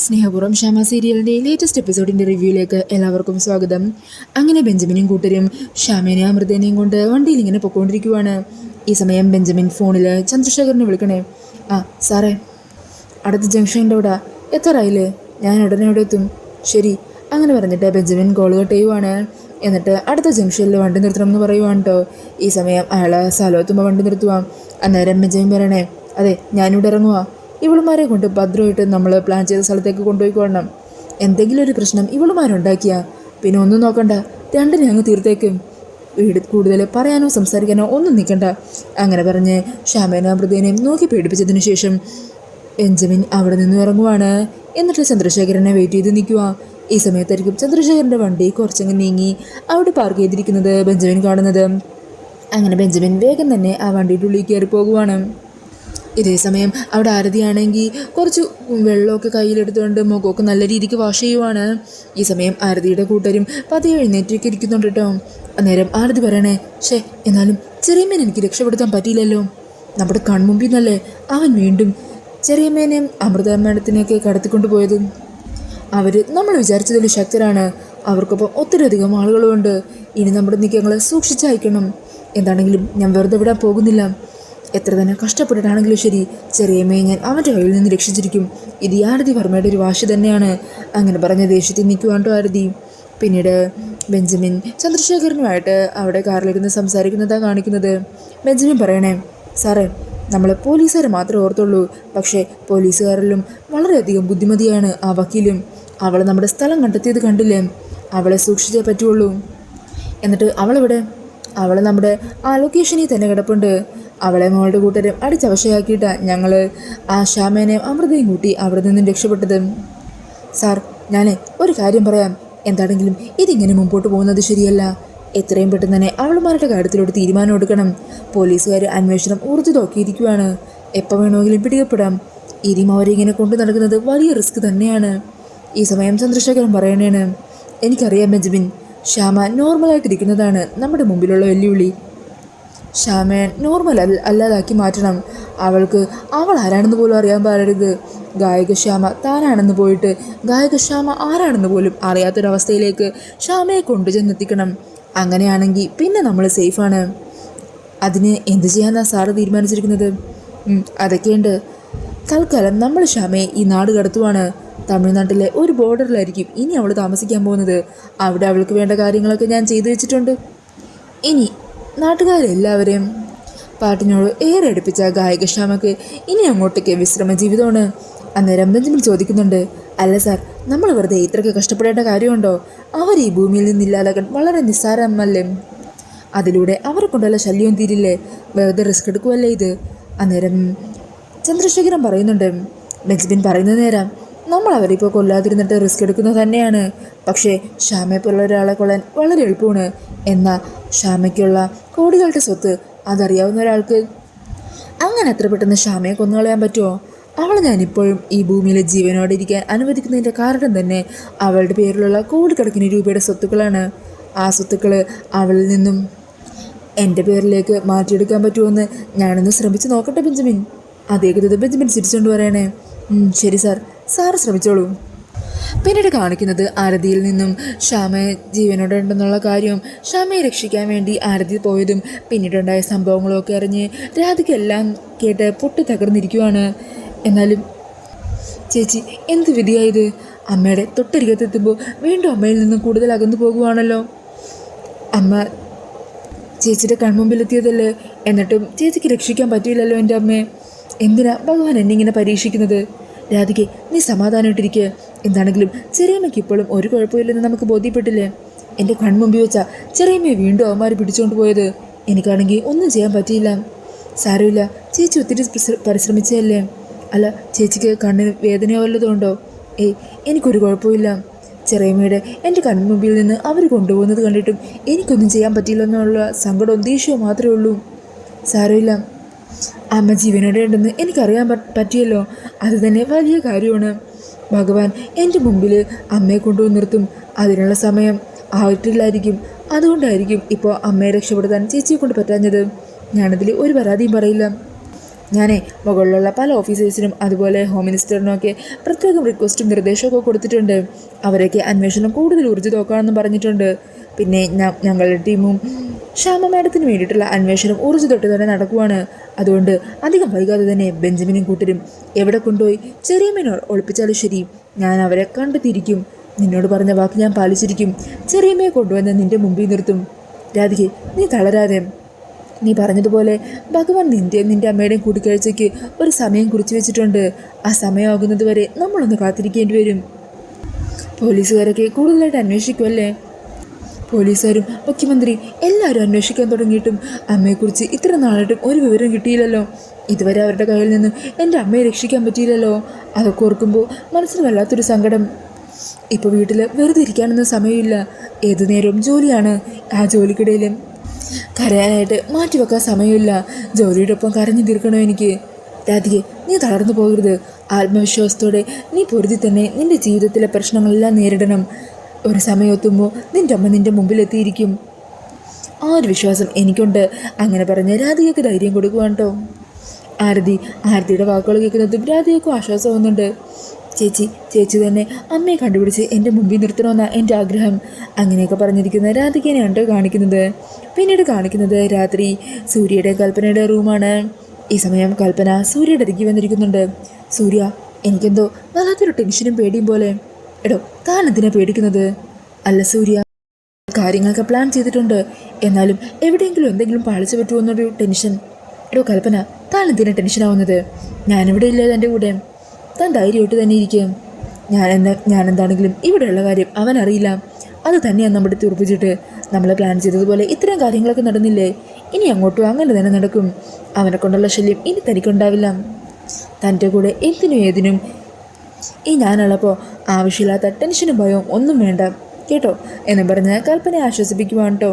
സ്നേഹപൂർവ്വം ക്ഷമ സീരിയലിൻ്റെ ലേറ്റസ്റ്റ് എപ്പിസോഡിൻ്റെ റിവ്യൂയിലേക്ക് എല്ലാവർക്കും സ്വാഗതം. അങ്ങനെ ബെഞ്ചമിനും കൂട്ടരും ക്ഷമേനെയും അമൃതേനെയും കൊണ്ട് വണ്ടിയിൽ ഇങ്ങനെ പൊയ്ക്കൊണ്ടിരിക്കുവാണ്. ഈ സമയം ബെഞ്ചമിൻ ഫോണിൽ ചന്ദ്രശേഖരനെ വിളിക്കണേ. ആ സാറേ, അടുത്ത ജംഗ്ഷൻ്റെ അവിടെ എത്താറായില്ലേ? ഞാൻ ഉടനെ അവിടെ എത്തും. ശരി. അങ്ങനെ പറഞ്ഞിട്ട് ബെഞ്ചമിൻ കോൾ കട്ട് ചെയ്യുവാണ്. എന്നിട്ട് അടുത്ത ജംഗ്ഷനിൽ വണ്ടി നിർത്തണമെന്ന് പറയുവാണ് കേട്ടോ. ഈ സമയം അയാൾ സ്ഥലത്തുമ്പോൾ വണ്ടി നിർത്തുവാം. അന്നേരം ബെഞ്ചമിൻ പറയണേ, അതെ ഞാനിവിടെ ഇറങ്ങുക. ഇവളുമാരെ കൊണ്ട് ഭദ്രമായിട്ട് നമ്മൾ പ്ലാൻ ചെയ്ത സ്ഥലത്തേക്ക് കൊണ്ടുപോയിക്കൊള്ളണം. എന്തെങ്കിലും ഒരു പ്രശ്നം ഇവളുമാരുണ്ടാക്കിയാൽ പിന്നെ ഒന്നും നോക്കണ്ട, രണ്ടിനെ അങ്ങ് തീർത്തേക്കും. കൂടുതൽ പറയാനോ സംസാരിക്കാനോ ഒന്നും നിൽക്കണ്ട. അങ്ങനെ പറഞ്ഞ് ക്ഷാമേനും അമൃതേനെയും നോക്കി പേടിപ്പിച്ചതിന് ശേഷം ബെഞ്ചമിൻ അവിടെ നിന്ന് ഇറങ്ങുവാണ്. എന്നിട്ട് ചന്ദ്രശേഖരനെ വെയിറ്റ് ചെയ്ത് നിൽക്കുക. ഈ സമയത്തായിരിക്കും ചന്ദ്രശേഖരൻ്റെ വണ്ടി കുറച്ചങ്ങ് നീങ്ങി അവിടെ പാർക്ക് ചെയ്തിരിക്കുന്നത് ബെഞ്ചമിൻ കാണുന്നത്. അങ്ങനെ ബെഞ്ചമിൻ വേഗം തന്നെ ആ വണ്ടിയുടെ ഉള്ളിൽ കയറി പോകുവാണ്. ഇതേ സമയം അവിടെ ആരതിയാണെങ്കിൽ കുറച്ച് വെള്ളമൊക്കെ കയ്യിലെടുത്തുകൊണ്ട് മുഖമൊക്കെ നല്ല രീതിക്ക് വാഷ് ചെയ്യുവാണ്. ഈ സമയം ആരതിയുടെ കൂട്ടരും പതിയെ എഴുന്നേറ്റൊക്കെ ഇരിക്കുന്നുണ്ട് കേട്ടോ. അന്നേരം ആരതി പറയണേ, ഷേ എന്നാലും ചെറിയമ്മേനെ എനിക്ക് രക്ഷപ്പെടുത്താൻ പറ്റിയില്ലല്ലോ. നമ്മുടെ കൺമുമ്പിൽ നിന്നല്ലേ അവൻ വീണ്ടും ചെറിയമ്മേനെയും അമൃത മേഡത്തിനെയൊക്കെ കടത്തിക്കൊണ്ട് പോയത്. അവർ നമ്മൾ വിചാരിച്ചതിൽ ശക്തരാണ്. അവർക്കൊപ്പം ഒത്തിരിയധികം ആളുകളുമുണ്ട്. ഇനി നമ്മുടെ നീക്കങ്ങൾ സൂക്ഷിച്ചയക്കണം. എന്താണെങ്കിലും ഞാൻ വെറുതെ വിടാൻ പോകുന്നില്ല. എത്ര തന്നെ കഷ്ടപ്പെട്ടിട്ടാണെങ്കിലും ശരി, ചെറിയമ്മയെ ഞാൻ അവൻ്റെ കയ്യിൽ നിന്ന് രക്ഷിച്ചിരിക്കും. ഇത് ആരതി വർമ്മയുടെ ഒരു വാശി തന്നെയാണ്. അങ്ങനെ പറഞ്ഞ ദേഷ്യത്തിൽ നിൽക്കുവാണ്ടോ ആരതി. പിന്നീട് ബെഞ്ചമിൻ ചന്ദ്രശേഖരനുമായിട്ട് അവിടെ കാറിലിരുന്ന് സംസാരിക്കുന്നതാണ് കാണിക്കുന്നത്. ബെഞ്ചമിൻ പറയണേ, സാറേ നമ്മൾ പോലീസുകാരെ മാത്രമേ ഓർത്തുള്ളൂ. പക്ഷേ പോലീസുകാരിലും വളരെയധികം ബുദ്ധിമതിയാണ് ആ വക്കീലും. അവൾ നമ്മുടെ സ്ഥലം കണ്ടെത്തിയത് കണ്ടില്ലേ? അവളെ സൂക്ഷിച്ചേ പറ്റുള്ളൂ. എന്നിട്ട് അവളെവിടെ? അവൾ നമ്മുടെ ആ ലൊക്കേഷനിൽ തന്നെ കിടപ്പുണ്ട്. അവളെ മോളുടെ കൂട്ടരും അടിച്ചവശയാക്കിയിട്ടാണ് ഞങ്ങൾ ആ ക്ഷാമേനെയും അമൃതയും കൂട്ടി അവിടെ നിന്നും രക്ഷപ്പെട്ടത്. സാർ, ഞാൻ ഒരു കാര്യം പറയാം. എന്താണെങ്കിലും ഇതിങ്ങനെ മുമ്പോട്ട് പോകുന്നത് ശരിയല്ല. എത്രയും പെട്ടെന്ന് തന്നെ അവളുമാരുടെ കാര്യത്തിലൊരു തീരുമാനം എടുക്കണം. പോലീസുകാർ അന്വേഷണം ഊർജിതമാക്കിയിരിക്കുകയാണ്. എപ്പോൾ വേണമെങ്കിലും പിടിക്കപ്പെടാം. ഇനിയും അവരിങ്ങനെ കൊണ്ടു നടക്കുന്നത് വലിയ റിസ്ക് തന്നെയാണ്. ഈ സമയം ചന്ദ്രശേഖരൻ പറയണേണ്, എനിക്കറിയാം ബെഞ്ചമിൻ, ക്ഷാമ നോർമലായിട്ടിരിക്കുന്നതാണ് നമ്മുടെ മുമ്പിലുള്ള വെല്ലുവിളി. ക്ഷാമയെ നോർമൽ അല്ലാതാക്കി മാറ്റണം. അവൾക്ക് അവൾ ആരാണെന്ന് പോലും അറിയാൻ പാടരുത്. ഗായക ക്ഷാമ താനാണെന്ന് പോയിട്ട് ഗായക ക്ഷാമ ആരാണെന്ന് പോലും അറിയാത്തൊരവസ്ഥയിലേക്ക് ക്ഷാമയെ കൊണ്ടുചെന്നെത്തിക്കണം. അങ്ങനെയാണെങ്കിൽ പിന്നെ നമ്മൾ സേഫാണ്. അതിന് എന്ത് ചെയ്യാനാണ് സാറ് തീരുമാനിച്ചിരിക്കുന്നത്? അതൊക്കെയുണ്ട്. തൽക്കാലം നമ്മൾ ക്ഷാമയെ ഈ നാട് കടത്തുവാണ്. തമിഴ്നാട്ടിലെ ഒരു ബോർഡറിലായിരിക്കും ഇനി അവൾ താമസിക്കാൻ പോകുന്നത്. അവിടെ അവൾക്ക് വേണ്ട കാര്യങ്ങളൊക്കെ ഞാൻ ചെയ്തു വെച്ചിട്ടുണ്ട്. ഇനി നാട്ടുകാരെല്ലാവരെയും പാട്ടിനോട് ഏറെ അടുപ്പിച്ച ഗായകക്ഷാമക്ക് ഇനി അങ്ങോട്ടേക്ക് വിശ്രമ ജീവിതമാണ്. അന്നേരം ബെഞ്ചമിൻ ചോദിക്കുന്നുണ്ട്, അല്ല സാർ, നമ്മൾ വെറുതെ ഇത്രയ്ക്ക് കഷ്ടപ്പെടേണ്ട കാര്യമുണ്ടോ? അവർ ഈ ഭൂമിയിൽ നിന്നില്ലാതാക്കാൻ വളരെ നിസ്സാരമല്ലേ? അതിലൂടെ അവരെ കൊണ്ടുള്ള ശല്യവും തീരില്ലേ? വെറുതെ റിസ്ക് എടുക്കുമല്ലേ ഇത്? അന്നേരം ചന്ദ്രശേഖരൻ പറയുന്നുണ്ട്, ബെഞ്ചമിൻ പറയുന്ന നേരം നമ്മൾ അവരിപ്പോൾ കൊല്ലാതിരുന്നിട്ട് റിസ്ക് എടുക്കുന്നത് തന്നെയാണ്. പക്ഷേ ക്ഷാമയെ പോലുള്ള ഒരാളെ കൊല്ലാൻ വളരെ എളുപ്പമാണ്. എന്നാൽ ക്ഷാമയ്ക്കുള്ള കോടികളുടെ സ്വത്ത് അതറിയാവുന്ന ഒരാൾക്ക് അങ്ങനെ അത്ര പെട്ടെന്ന് ക്ഷാമയെ കൊന്നുകളയാൻ പറ്റുമോ? അവൾ ഞാനിപ്പോഴും ഈ ഭൂമിയിലെ ജീവനോടെ ഇരിക്കാൻ അനുവദിക്കുന്നതിൻ്റെ കാരണം തന്നെ അവളുടെ പേരിലുള്ള കോടിക്കണക്കിന് രൂപയുടെ സ്വത്തുക്കളാണ്. ആ സ്വത്തുക്കൾ അവളിൽ നിന്നും എൻ്റെ പേരിലേക്ക് മാറ്റിയെടുക്കാൻ പറ്റുമോയെന്ന് ഞാനൊന്ന് ശ്രമിച്ച് നോക്കട്ടെ ബെഞ്ചമിൻ. അതേ കഥ ബെഞ്ചമിൻ ചിരിച്ചുകൊണ്ട് പറയണേ, ശരി സാർ, സാറ് ശ്രമിച്ചോളൂ. പിന്നീട് കാണിക്കുന്നത് ആരതിയിൽ നിന്നും ക്ഷാമയെ ജീവനോടെ ഉണ്ടെന്നുള്ള കാര്യവും ക്ഷാമയെ രക്ഷിക്കാൻ വേണ്ടി ആരതി പോയതും പിന്നീടുണ്ടായ സംഭവങ്ങളൊക്കെ അറിഞ്ഞ് രാധികയെല്ലാം കേട്ട് പൊട്ടി തകർന്നിരിക്കുവാണ്. എന്നാലും ചേച്ചി, എന്ത് വിധിയായത്? അമ്മയുടെ തൊട്ടരികത്തെത്തുമ്പോൾ വീണ്ടും അമ്മയിൽ നിന്നും കൂടുതൽ അകന്നു പോകുവാണല്ലോ. അമ്മ ചേച്ചിയുടെ കൺമുമ്പിലെത്തിയതല്ലേ? എന്നിട്ടും ചേച്ചിക്ക് രക്ഷിക്കാൻ പറ്റിയില്ലല്ലോ എൻ്റെ അമ്മയെ. എന്തിനാ ഭഗവാൻ എന്നെ ഇങ്ങനെ പരീക്ഷിക്കുന്നത്? രാധികെ, നീ സമാധാനമായിട്ടിരിക്കുക. എന്താണെങ്കിലും ചെറിയമ്മയ്ക്ക് ഇപ്പോഴും ഒരു കുഴപ്പമില്ലെന്ന് നമുക്ക് ബോധ്യപ്പെട്ടില്ലേ? എൻ്റെ കൺമുമ്പിൽ വെച്ചാൽ ചെറിയമ്മയെ വീണ്ടും അവന്മാർ പിടിച്ചുകൊണ്ട് പോയത്. എനിക്കാണെങ്കിൽ ഒന്നും ചെയ്യാൻ പറ്റിയില്ല. സാരമില്ല, ചേച്ചി ഒത്തിരി പരിശ്രമിച്ചതല്ലേ. അല്ല, ചേച്ചിക്ക് കണ്ണിന് വേദനയോ വല്ലതുണ്ടോ? എനിക്കൊരു കുഴപ്പമില്ല. ചെറിയമ്മയുടെ എൻ്റെ കൺമുമ്പിൽ നിന്ന് അവർ കൊണ്ടുപോകുന്നത് കണ്ടിട്ടും എനിക്കൊന്നും ചെയ്യാൻ പറ്റിയില്ലെന്നുള്ള സങ്കടവും ദേഷ്യവും മാത്രമേ ഉള്ളൂ. സാരമില്ല, അമ്മ ജീവനോടെ ഉണ്ടെന്ന് എനിക്കറിയാൻ പറ്റിയല്ലോ. അത് തന്നെ വലിയ കാര്യമാണ്. ഭഗവാൻ എൻ്റെ മുമ്പിൽ അമ്മയെ കൊണ്ടുവന്ന് നിർത്തും. അതിനുള്ള സമയം ആയിട്ടില്ലായിരിക്കും. അതുകൊണ്ടായിരിക്കും ഇപ്പോൾ അമ്മയെ രക്ഷപ്പെടുത്താൻ ചേച്ചിയെ കൊണ്ട് പറ്റാഞ്ഞത്. ഞാനതിൽ ഒരു പരാതിയും പറയില്ല. ഞാനേ മുകളിലുള്ള പല ഓഫീസേഴ്സിനും അതുപോലെ ഹോം മിനിസ്റ്ററിനൊക്കെ പ്രത്യേകം റിക്വസ്റ്റും നിർദ്ദേശമൊക്കെ കൊടുത്തിട്ടുണ്ട്. അവരൊക്കെ അന്വേഷണം കൂടുതൽ ഊർജിതമാക്കാമെന്നും പറഞ്ഞിട്ടുണ്ട്. പിന്നെ ഞങ്ങളുടെ ടീമും ശ്യാമ മാഡത്തിന് വേണ്ടിയിട്ടുള്ള അന്വേഷണം ഊർജിതോട്ട് തന്നെ നടക്കുവാണ്. അതുകൊണ്ട് അധികം വൈകാതെ തന്നെ ബെഞ്ചമിനും കൂട്ടരും എവിടെ കൊണ്ടുപോയി ചെറിയമ്മേനെ ഒളിപ്പിച്ചാലും ശരി, ഞാൻ അവരെ കണ്ടെത്തിയിരിക്കും. നിന്നോട് പറഞ്ഞ വാക്ക് ഞാൻ പാലിച്ചിരിക്കും. ചെറിയമ്മയെ കൊണ്ടുവന്ന് നിന്റെ മുമ്പിൽ നിർത്തും. രാധികെ, നീ തളരാതെ. നീ പറഞ്ഞതുപോലെ ഭഗവാൻ നിന്റെ അമ്മയുടെയും കൂടിക്കാഴ്ചയ്ക്ക് ഒരു സമയം കുറിച്ച് വെച്ചിട്ടുണ്ട്. ആ സമയമാകുന്നത് വരെ നമ്മളൊന്ന് കാത്തിരിക്കേണ്ടി വരും. പോലീസുകാരൊക്കെ കൂടുതലായിട്ട് അന്വേഷിക്കുമല്ലേ? പോലീസുകാരും മുഖ്യമന്ത്രി എല്ലാവരും അന്വേഷിക്കാൻ തുടങ്ങിയിട്ടും അമ്മയെക്കുറിച്ച് ഇത്ര നാളായിട്ടും ഒരു വിവരം കിട്ടിയില്ലല്ലോ. ഇതുവരെ അവരുടെ കയ്യിൽ നിന്ന് എൻ്റെ അമ്മയെ രക്ഷിക്കാൻ പറ്റിയില്ലല്ലോ. അതൊക്കെ ഓർക്കുമ്പോൾ മനസ്സിന് വല്ലാത്തൊരു സങ്കടം. ഇപ്പോൾ വീട്ടിൽ വെറുതെ ഇരിക്കാനൊന്നും സമയമില്ല. ഏതു നേരവും ജോലിയാണ്. ആ ജോലിക്കിടയിലും കരയാനായിട്ട് മാറ്റിവെക്കാൻ സമയമില്ല. ജോലിയുടെ ഒപ്പം കരഞ്ഞു തീർക്കണോ എനിക്ക്? രാധികെ, നീ തളർന്നു പോകരുത്. ആത്മവിശ്വാസത്തോടെ നീ പൊരുതി തന്നെ നിന്റെ ജീവിതത്തിലെ പ്രശ്നങ്ങളെല്ലാം നേരിടണം. ഒരു സമയമെത്തുമ്പോൾ നിന്റെ അമ്മ നിന്റെ മുമ്പിലെത്തിയിരിക്കും. ആ ഒരു വിശ്വാസം എനിക്കുണ്ട്. അങ്ങനെ പറഞ്ഞ് രാധികയ്ക്ക് ധൈര്യം കൊടുക്കുവാണ് കേട്ടോ. ആരതിയുടെ വാക്കുകൾ കേൾക്കുന്നതും രാധികയ്ക്കും ആശ്വാസമാവുന്നുണ്ട്. ചേച്ചി തന്നെ അമ്മയെ കണ്ടുപിടിച്ച് എൻ്റെ മുമ്പിൽ നിർത്തണമെന്നാണ് എൻ്റെ ആഗ്രഹം. അങ്ങനെയൊക്കെ പറഞ്ഞിരിക്കുന്ന രാധികനെയാണ് കാണിക്കുന്നത്. പിന്നീട് കാണിക്കുന്നത് രാത്രി സൂര്യയുടെ കൽപ്പനയുടെ റൂമാണ്. ഈ സമയം കൽപ്പന സൂര്യയുടെ അരികെ വന്നിരിക്കുന്നുണ്ട്. സൂര്യ, എനിക്കെന്തോ വല്ലാത്തൊരു ടെൻഷനും പേടിയും പോലെ. എടോ, താൻ എന്തിനാ പേടിക്കുന്നത്? അല്ല സൂര്യ, കാര്യങ്ങളൊക്കെ പ്ലാൻ ചെയ്തിട്ടുണ്ട്. എന്നാലും എവിടെയെങ്കിലും എന്തെങ്കിലും പാളിച്ചു പറ്റുമോ എന്നൊരു ടെൻഷൻ. എടോ കൽപ്പന, താൻ എന്തിനാ ടെൻഷനാവുന്നത്? ഞാനിവിടെ ഇല്ലേ എൻ്റെ കൂടെ? താൻ ധൈര്യമായിട്ട് തന്നെ ഇരിക്കും. ഞാനെന്താണെങ്കിലും ഇവിടെയുള്ള കാര്യം അവനറിയില്ല. അത് തന്നെയാണ് നമ്മുടെ ഉറപ്പിച്ചിട്ട് നമ്മൾ പ്ലാൻ ചെയ്തതുപോലെ ഇത്തരം കാര്യങ്ങളൊക്കെ നടന്നില്ലേ? ഇനി അങ്ങോട്ടും അങ്ങനെ തന്നെ നടക്കും. അവനെ കൊണ്ടുള്ള ശല്യം ഇനി തനിക്കുണ്ടാവില്ല. തൻ്റെ കൂടെ എന്തിനും ഏതിനും ഈ ഞാനുള്ളപ്പോൾ ആവശ്യമില്ലാത്ത ടെൻഷനും ഭയവും ഒന്നും വേണ്ട കേട്ടോ എന്ന് പറഞ്ഞ് കൽപ്പനയെ ആശ്വസിപ്പിക്കുവാണ് കേട്ടോ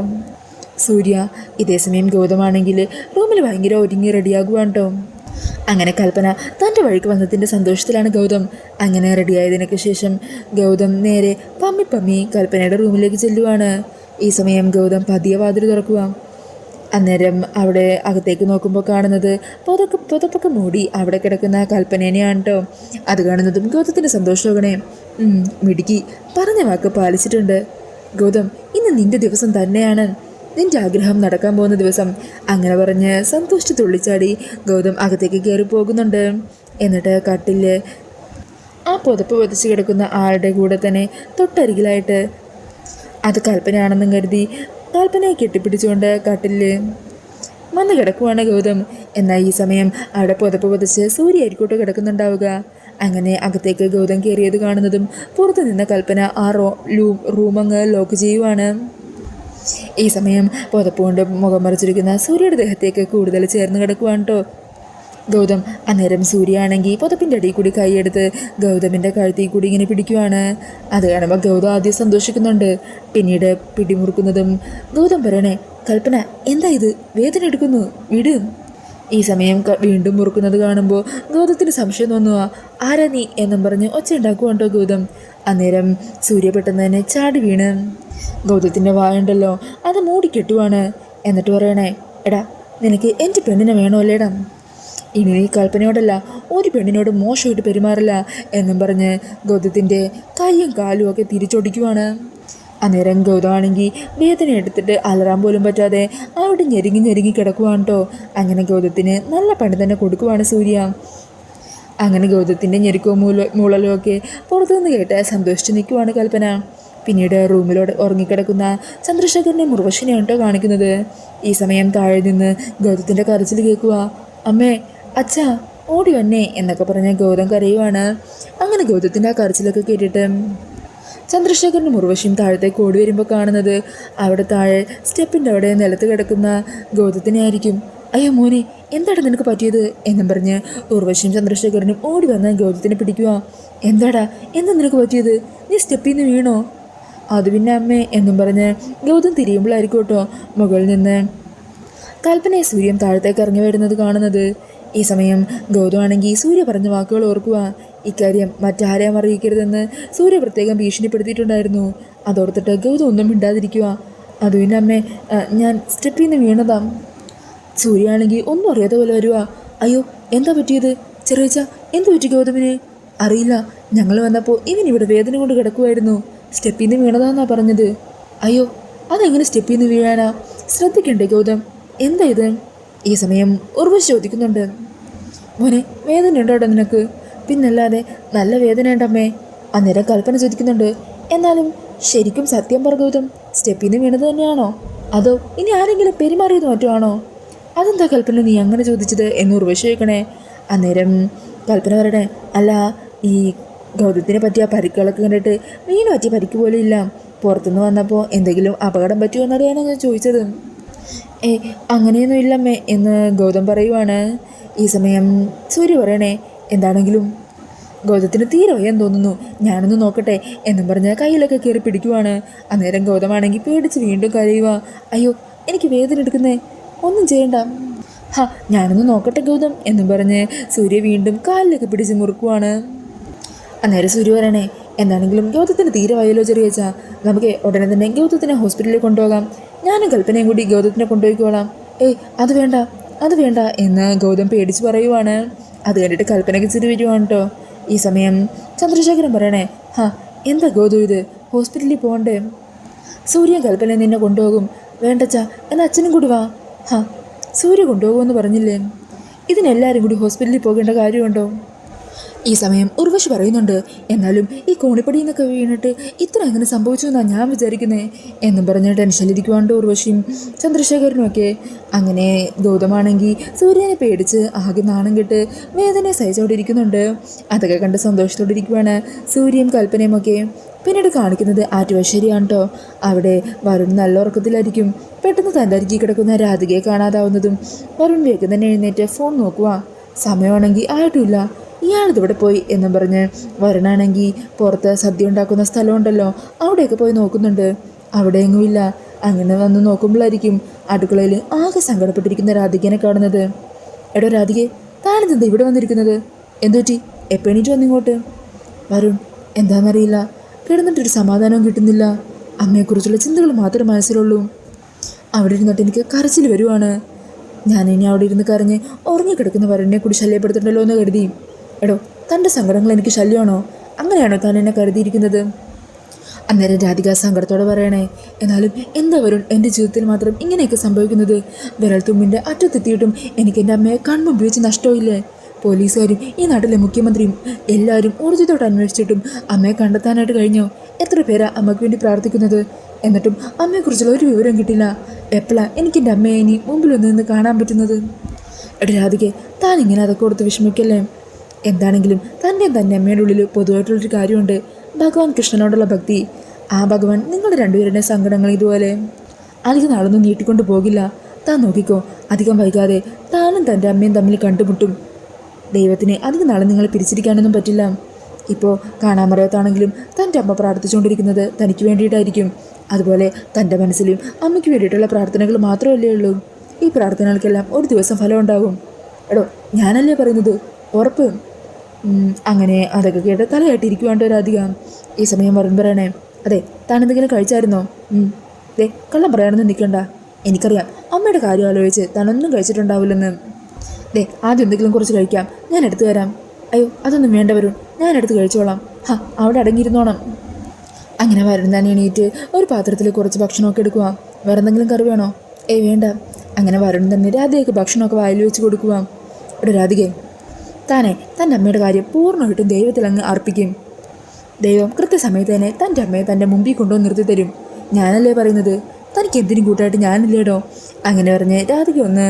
സൂര്യ. ഇതേസമയം ഗൗതമാണെങ്കിൽ റൂമിൽ ഭയങ്കര ഒരുങ്ങി റെഡിയാകുവാണ് കേട്ടോ. അങ്ങനെ കൽപ്പന തൻ്റെ വഴിക്ക് വന്നതിൻ്റെ സന്തോഷത്തിലാണ് ഗൗതം. അങ്ങനെ റെഡിയായതിനൊക്കെ ശേഷം ഗൗതം നേരെ പമ്മി കൽപ്പനയുടെ റൂമിലേക്ക് ചെല്ലുവാണ്. ഈ സമയം ഗൗതം പതിയെ വാതിൽ തുറക്കുക. അന്നേരം അവിടെ അകത്തേക്ക് നോക്കുമ്പോൾ കാണുന്നത് പുതപ്പൊക്കെ മൂടി അവിടെ കിടക്കുന്ന കൽപ്പനേനെയാണ് കേട്ടോ. അത് കാണുന്നതും ഗൗതത്തിൻ്റെ സന്തോഷമാകണേ. മിടുക്കി, പറഞ്ഞ വാക്ക് പാലിച്ചിട്ടുണ്ട്. ഗൗതം, ഇന്ന് നിന്റെ ദിവസം തന്നെയാണ്. നിന്റെ ആഗ്രഹം നടക്കാൻ പോകുന്ന ദിവസം. അങ്ങനെ പറഞ്ഞ് സന്തോഷിച്ച് തുള്ളിച്ചാടി ഗൗതം അകത്തേക്ക് കയറി പോകുന്നുണ്ട്. എന്നിട്ട് കട്ടിൽ ആ പുതപ്പ് പൊതിച്ച് കിടക്കുന്ന ആളുടെ കൂടെ തന്നെ തൊട്ടരികിലായിട്ട് അത് കൽപ്പനയാണെന്നും കരുതി കൽപ്പനയെ കെട്ടിപ്പിടിച്ചുകൊണ്ട് കട്ടിലിൽ വന്ന് കിടക്കുവാണ് ഗൗതം. എന്നാൽ ഈ സമയം അവിടെ പുതപ്പ് പൊതിച്ച് സൂര്യായിരിക്കോട്ട് കിടക്കുന്നുണ്ടാവുക. അങ്ങനെ അകത്തേക്ക് ഗൗതം കയറിയത് കാണുന്നതും പുറത്തു നിന്ന കൽപ്പന ആ റൂമങ്ങ് ലോക്ക് ചെയ്യുവാണ്. ഈ സമയം പുതപ്പുകൊണ്ട് മുഖം മറിച്ചിരിക്കുന്ന സൂര്യയുടെ ദേഹത്തേക്ക് കൂടുതൽ ചേർന്ന് കിടക്കുവാണ് കേട്ടോ ഗൗതം. അന്നേരം സൂര്യ ആണെങ്കിൽ പുതപ്പിൻ്റെ അടിയിൽ കൂടി കൈയെടുത്ത് ഗൗതമിൻ്റെ കഴുത്തിൽ കൂടി ഇങ്ങനെ പിടിക്കുവാണ്. അത് കാണുമ്പോൾ ഗൗതം ആദ്യം സന്തോഷിക്കുന്നുണ്ട്. പിന്നീട് പിടിമുറുക്കുന്നതും ഗൗതം പറയണേ, കൽപ്പന എന്താ ഇത്, വേദന എടുക്കുന്നു, വിട്. ഈ സമയം വീണ്ടും മുറുക്കുന്നത് കാണുമ്പോൾ ഗൗതത്തിന് സംശയം തോന്നുക. ആരാ നീ എന്നും പറഞ്ഞ് ഒച്ച ഉണ്ടാക്കുവാണ്ടോ ഗൗതം. അന്നേരം സൂര്യ പെട്ടെന്ന് തന്നെ ചാടി വീണ് ഗൗതത്തിൻ്റെ വായുണ്ടല്ലോ അത് മൂടിക്കെട്ടുവാണ്. എന്നിട്ട് പറയണേ, എടാ നിനക്ക് എൻ്റെ പെണ്ണിനെ വേണമല്ലേടാ, ഇനി നീ കൽപ്പനയോടല്ല ഒരു പെണ്ണിനോട് മോശമായിട്ട് പെരുമാറില്ല എന്നും പറഞ്ഞ് ഗൗതത്തിൻ്റെ കൈയും കാലും ഒക്കെ തിരിച്ചൊടിക്കുവാണ്. അന്നേരം ഗൗതമാണെങ്കിൽ വേദന എടുത്തിട്ട് അലറാൻ പോലും പറ്റാതെ അവിടെ ഞെരുങ്ങി കിടക്കുവാണ് കേട്ടോ. അങ്ങനെ ഗൗതത്തിന് നല്ല പണി തന്നെ കൊടുക്കുവാണ് സൂര്യ. അങ്ങനെ ഗൗതത്തിൻ്റെ ഞെരുക്കവും മൂളലും ഒക്കെ പുറത്തുനിന്ന് കേട്ട് സന്തോഷിച്ച് നിൽക്കുവാണ് കൽപ്പന. പിന്നീട് റൂമിലോട് ഉറങ്ങിക്കിടക്കുന്ന ചന്ദ്രശേഖരനെ മുർവശിനെയാണ് കേട്ടോ കാണിക്കുന്നത്. ഈ സമയം താഴെ നിന്ന് ഗൗതത്തിൻ്റെ കരച്ചിൽ കേൾക്കുക. അമ്മേ, അച്ഛാ, ഓടി വന്നേ എന്നൊക്കെ പറഞ്ഞ് ഗൗതം കരയുവാണ്. അങ്ങനെ ഗൗതത്തിൻ്റെ ആ കരച്ചിലൊക്കെ കേട്ടിട്ട് ചന്ദ്രശേഖരനും മുർവശിയും താഴത്തേക്ക് ഓടി വരുമ്പോൾ കാണുന്നത് അവിടെ താഴെ സ്റ്റെപ്പിൻ്റെ അവിടെ നിലത്ത് കിടക്കുന്ന ഗൗതത്തിനെ ആയിരിക്കും. അയ്യോ മോനെ, എന്താടാ നിനക്ക് പറ്റിയത് എന്നും പറഞ്ഞ് ഉർവശിയും ചന്ദ്രശേഖരനും ഓടി വന്ന് ഗൗതത്തിനെ പിടിക്കുക. എന്താടാ, എന്താ നിനക്ക് പറ്റിയത്? നീ സ്റ്റെപ്പിൽ നിന്ന് വീണോ? അത് പിന്നെ അമ്മേ എന്നും പറഞ്ഞ് ഗൗതം തിരിയുമ്പോഴായിരിക്കും കേട്ടോ മുകളിൽ നിന്ന് കൽപ്പനയെ സൂര്യൻ താഴത്തേക്ക് ഇറങ്ങി വരുന്നത് കാണുന്നത്. ഈ സമയം ഗൗതമാണെങ്കിൽ സൂര്യ പറഞ്ഞ വാക്കുകൾ ഓർക്കുക. ഇക്കാര്യം മറ്റാരെയും അറിയിക്കരുതെന്ന് സൂര്യ പ്രത്യേകം ഭീഷണിപ്പെടുത്തിയിട്ടുണ്ടായിരുന്നു. അതോർത്തിട്ട് ഗൗതം ഒന്നും മിണ്ടാതിരിക്കുക. അത് പിന്നെ അമ്മേ, ഞാൻ സ്റ്റെപ്പിൽ നിന്ന് വീണതാ. സൂര്യ ആണെങ്കിൽ ഒന്നും അറിയാത്ത പോലെ വരുക. അയ്യോ എന്താ പറ്റിയത് ചെറിയച്ച? എന്തു പറ്റി ഗൗതമിന്? അറിയില്ല, ഞങ്ങൾ വന്നപ്പോൾ ഇവൻ ഇവിടെ വേദന കൊണ്ട് കിടക്കുമായിരുന്നു. സ്റ്റെപ്പിൽ നിന്ന് വീണതാന്നാ പറഞ്ഞത്. അയ്യോ അതെങ്ങനെ സ്റ്റെപ്പിൽ നിന്ന് വീഴാനാ? ശ്രദ്ധിക്കണ്ടേ ഗൗതം? എന്താ ഇത്? ഈ സമയം ഉർവശി ചോദിക്കുന്നുണ്ട്. മോനെ വേദന ഉണ്ടോ അവിടെ നിനക്ക്? പിന്നല്ലാതെ നല്ല വേദന ഉണ്ടമ്മേ. അന്നേരം കൽപ്പന ചോദിക്കുന്നുണ്ട്. എന്നാലും ശരിക്കും സത്യം പറ ഗൗതം, സ്റ്റെപ്പിൽ നിന്ന് വീണത് തന്നെയാണോ? അതോ ഇനി ആരെങ്കിലും പെരുമാറിയത് മറ്റോ ആണോ? അതെന്താ കൽപ്പന നീ അങ്ങനെ ചോദിച്ചത് എന്ന് ഉർവശി ചോദിക്കണേ. അന്നേരം കൽപ്പന പറയണേ, അല്ല ഈ ഗൗതത്തിനെ പറ്റിയ പരിക്കുകളൊക്കെ കണ്ടിട്ട് വീണ് പറ്റിയ പരിക്ക് പോലും ഇല്ല. പുറത്തുനിന്ന് വന്നപ്പോൾ എന്തെങ്കിലും അപകടം പറ്റുമോ എന്നറിയാനാണ് ഞാൻ ചോദിച്ചത്. അങ്ങനെയൊന്നും ഇല്ലമ്മേ എന്ന് ഗൗതം പറയുവാണ്. ഈ സമയം സൂര്യ പറയണേ, എന്താണെങ്കിലും ഗൗതത്തിന് തീരെ വയ്യാൻ തോന്നുന്നു, ഞാനൊന്ന് നോക്കട്ടെ എന്നും പറഞ്ഞ് കയ്യിലൊക്കെ കയറി പിടിക്കുവാണ്. അന്നേരം ഗൗതമാണെങ്കിൽ പേടിച്ച് വീണ്ടും കരയുക. അയ്യോ എനിക്ക് വേദന എടുക്കുന്നേ, ഒന്നും ചെയ്യണ്ട. ഞാനൊന്ന് നോക്കട്ടെ ഗൗതം എന്നും പറഞ്ഞ് സൂര്യ വീണ്ടും കാലിലൊക്കെ പിടിച്ച് മുറുക്കുവാണ്. അന്നേരം സൂര്യ പറയണേ, എന്താണെങ്കിലും ഗൗതത്തിന് തീരെ വയ്യല്ലോ ചെറിയച്ചാ, നമുക്ക് ഉടനെ തന്നെ ഗൗതത്തിനെ ഹോസ്പിറ്റലിൽ കൊണ്ടുപോകാം. ഞാനും കൽപ്പനയും കൂടി ഗൗതത്തിനെ കൊണ്ടുപോയിക്കോളാം. അത് വേണ്ട അത് വേണ്ട എന്ന് ഗൗതം പേടിച്ച് പറയുവാണ്. അത് കണ്ടിട്ട് കൽപ്പനയ്ക്ക് ചിരി വരുവാണ് കേട്ടോ. ഈ സമയം ചന്ദ്രശേഖരൻ പറയണേ, എന്താ ഗൗതം ഇത്, ഹോസ്പിറ്റലിൽ പോകണ്ടേ? സൂര്യൻ കൽപ്പന നിന്നെ കൊണ്ടുപോകും. വേണ്ടച്ചാ എന്നാൽ അച്ഛനും കൂടി വാ. സൂര്യ കൊണ്ടുപോകുമെന്ന് പറഞ്ഞില്ലേ? ഇതിനെല്ലാവരും കൂടി ഹോസ്പിറ്റലിൽ പോകേണ്ട കാര്യമുണ്ടോ? ഈ സമയം ഉർവശി പറയുന്നുണ്ട്. എന്നാലും ഈ കോണിപ്പടിയിൽ നിന്നൊക്കെ വീണിട്ട് ഇത്ര എങ്ങനെ സംഭവിച്ചു എന്നാണ് ഞാൻ വിചാരിക്കുന്നത് എന്നും പറഞ്ഞ് ടെൻഷനിലിരിക്കുവാണ്ട് ഉർവശിയും ചന്ദ്രശേഖരനും ഒക്കെ. അങ്ങനെ ഗൗതമാണെങ്കിൽ സൂര്യനെ പേടിച്ച് ആകെ നാണം കെട്ട് വേദന സഹിച്ചോടെ ഇരിക്കുന്നുണ്ട്. അതൊക്കെ കണ്ട് സന്തോഷത്തോടെ ഇരിക്കുവാണ് സൂര്യയും കൽപ്പനയും ഒക്കെ. പിന്നീട് കാണിക്കുന്നത് ആറ്റുവശ്ശേരിയാണ് കേട്ടോ. അവിടെ വരുൺ നല്ല ഉറക്കത്തിലായിരിക്കും. പെട്ടെന്ന് തൻ്റെ അരികിൽ കിടക്കുന്ന രാധികയെ കാണാതാവുന്നതും വരുൺ വേഗം തന്നെ എഴുന്നേറ്റ് ഫോൺ നോക്കുക. സമയമാണെങ്കിൽ ആയിട്ടുമില്ല, ഇയാളിതിവിടെ പോയി എന്നും പറഞ്ഞ് വരുണാണെങ്കിൽ പുറത്ത് സദ്യ ഉണ്ടാക്കുന്ന സ്ഥലമുണ്ടല്ലോ അവിടെയൊക്കെ പോയി നോക്കുന്നുണ്ട്. അവിടെ എങ്ങുമില്ല. അങ്ങനെ വന്ന് നോക്കുമ്പോഴായിരിക്കും അടുക്കളയിൽ ആകെ സങ്കടപ്പെട്ടിരിക്കുന്ന രാധികനെ കാണുന്നത്. എടോ രാധികെ, താനെന്താ ഇവിടെ വന്നിരിക്കുന്നത്? എന്തുപറ്റി? എപ്പോഴെണീറ്റ് വന്നിങ്ങോട്ട്? വരുൺ, എന്താണെന്നറിയില്ല, കിടന്നിട്ടൊരു സമാധാനവും കിട്ടുന്നില്ല. അമ്മയെക്കുറിച്ചുള്ള ചിന്തകൾ മാത്രമേ മനസ്സിലുള്ളൂ. അവിടെ ഇരുന്നിട്ട് എനിക്ക് കരച്ചിൽ വരുവാണ്. ഞാനിനി അവിടെ ഇരുന്ന് കരഞ്ഞ് ഉറങ്ങിക്കിടക്കുന്ന വരുണിനെ കൂടി ശല്യപ്പെടുത്തണ്ടല്ലോ എന്ന് കരുതി. എടോ, തൻ്റെ സങ്കടങ്ങൾ എനിക്ക് ശല്യമാണോ? അങ്ങനെയാണോ താൻ എന്നെ കരുതിയിരിക്കുന്നത്? അന്നേരം രാധിക സങ്കടത്തോടെ പറയണേ, എന്നാലും എന്താ വരുൺ എൻ്റെ ജീവിതത്തിൽ മാത്രം ഇങ്ങനെയൊക്കെ സംഭവിക്കുന്നത്? വിരൽത്തുമ്പിൻ്റെ അറ്റത്തെത്തിയിട്ടും എനിക്ക് എൻ്റെ അമ്മയെ കൺമുമ്പ് വെച്ച് നഷ്ടമില്ലേ? പോലീസുകാരും ഈ നാട്ടിലെ മുഖ്യമന്ത്രിയും എല്ലാവരും ഊർജ്ജത്തോടെ അന്വേഷിച്ചിട്ടും അമ്മയെ കണ്ടെത്താനായിട്ട് കഴിഞ്ഞോ? എത്ര പേരാ അമ്മയ്ക്ക് വേണ്ടി പ്രാർത്ഥിക്കുന്നത്? എന്നിട്ടും അമ്മയെക്കുറിച്ചുള്ള ഒരു വിവരം കിട്ടില്ല. എപ്പോഴാണ് എനിക്കെൻ്റെ അമ്മയെ ഇനി മുമ്പിലൊന്ന് നിന്ന് കാണാൻ പറ്റുന്നത്? എടാ രാധികെ, താൻ ഇങ്ങനെ അതൊക്കെ കൊടുത്ത് വിഷമിക്കല്ലേ? എന്താണെങ്കിലും തൻ്റെ അമ്മയുടെ ഉള്ളിൽ പൊതുവായിട്ടുള്ളൊരു കാര്യമുണ്ട്, ഭഗവാൻ കൃഷ്ണനോടുള്ള ഭക്തി. ആ ഭഗവാൻ നിങ്ങളുടെ രണ്ടുപേരുടെ സങ്കടങ്ങൾ ഇതുപോലെ അധികം നാളൊന്നും നീട്ടിക്കൊണ്ട് പോകില്ല. താൻ നോക്കിക്കോ, അധികം വൈകാതെ താനും തൻ്റെ അമ്മയും തമ്മിൽ കണ്ടുമുട്ടും. ദൈവത്തിന് അധികം നാളെ നിങ്ങളെ പിരിച്ചിരിക്കാനൊന്നും പറ്റില്ല. ഇപ്പോൾ കാണാൻ പറയാത്താണെങ്കിലും തൻ്റെ അമ്മ പ്രാർത്ഥിച്ചുകൊണ്ടിരിക്കുന്നത് തനിക്ക് വേണ്ടിയിട്ടായിരിക്കും. അതുപോലെ തൻ്റെ മനസ്സിലും അമ്മയ്ക്ക് വേണ്ടിയിട്ടുള്ള പ്രാർത്ഥനകൾ മാത്രമല്ലേ ഉള്ളൂ. ഈ പ്രാർത്ഥനകൾക്കെല്ലാം ഒരു ദിവസം ഫലം ഉണ്ടാകും. എടോ, ഞാനല്ലേ പറയുന്നത്, ഉറപ്പ്. അങ്ങനെ അതൊക്കെ കേട്ട് തലയായിട്ടിരിക്കുവാണ്ടോ രാധിക. ഈ സമയം വരുൺ പറയണേ, അതെ താൻ എന്തെങ്കിലും കഴിച്ചായിരുന്നോ? കള്ളം പറയാനൊന്നും നിൽക്കണ്ട, എനിക്കറിയാം അമ്മയുടെ കാര്യം ആലോചിച്ച് താനൊന്നും കഴിച്ചിട്ടുണ്ടാവില്ലെന്ന്. ആദ്യം എന്തെങ്കിലും കുറച്ച് കഴിക്കാം, ഞാൻ എടുത്തു തരാം. അയ്യോ അതൊന്നും വേണ്ട വരുൺ, ഞാൻ എടുത്ത് കഴിച്ചോളാം. അവിടെ അടങ്ങിയിരുന്നോണം. അങ്ങനെ വരുൺ തന്നെ എണീറ്റ് ഒരു പാത്രത്തിൽ കുറച്ച് ഭക്ഷണമൊക്കെ എടുക്കുക. വേറെ എന്തെങ്കിലും കറി വേണോ? വേണ്ട. അങ്ങനെ വരുൺ തന്നെ രാധികയ്ക്ക് ഭക്ഷണമൊക്കെ വായിൽ വെച്ച് കൊടുക്കുക. ഇവിടെ രാധികെ, താനെ തൻ്റെ അമ്മയുടെ കാര്യം പൂർണ്ണമായിട്ടും ദൈവത്തിൽ അങ്ങ് അർപ്പിക്കും. ദൈവം കൃത്യസമയത്ത് തന്നെ തൻ്റെ അമ്മയെ തൻ്റെ മുമ്പിൽ കൊണ്ടുവന്ന് നിർത്തി തരും. ഞാനല്ലേ പറയുന്നത്, തനിക്ക് എന്തിനും കൂട്ടായിട്ട് ഞാനില്ലേടോ. അങ്ങനെ പറഞ്ഞ് രാധിക ഒന്ന്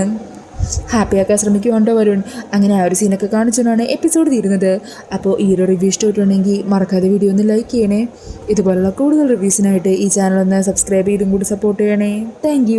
ഹാപ്പിയാക്കാൻ ശ്രമിക്കുവാണ്ടോ വരുൺ. അങ്ങനെ ആ ഒരു സീനൊക്കെ കാണിച്ചുകൊണ്ടാണ് എപ്പിസോഡ് തീരുന്നത്. അപ്പോൾ ഈ ഒരു റിവ്യൂ ഇഷ്ടമായിട്ടുണ്ടെങ്കിൽ മറക്കാതെ വീഡിയോ ഒന്ന് ലൈക്ക് ചെയ്യണേ. ഇതുപോലുള്ള കൂടുതൽ റിവ്യൂസിനായിട്ട് ഈ ചാനൽ ഒന്ന് സബ്സ്ക്രൈബ് ചെയ്തും കൂടി സപ്പോർട്ട് ചെയ്യണേ. താങ്ക്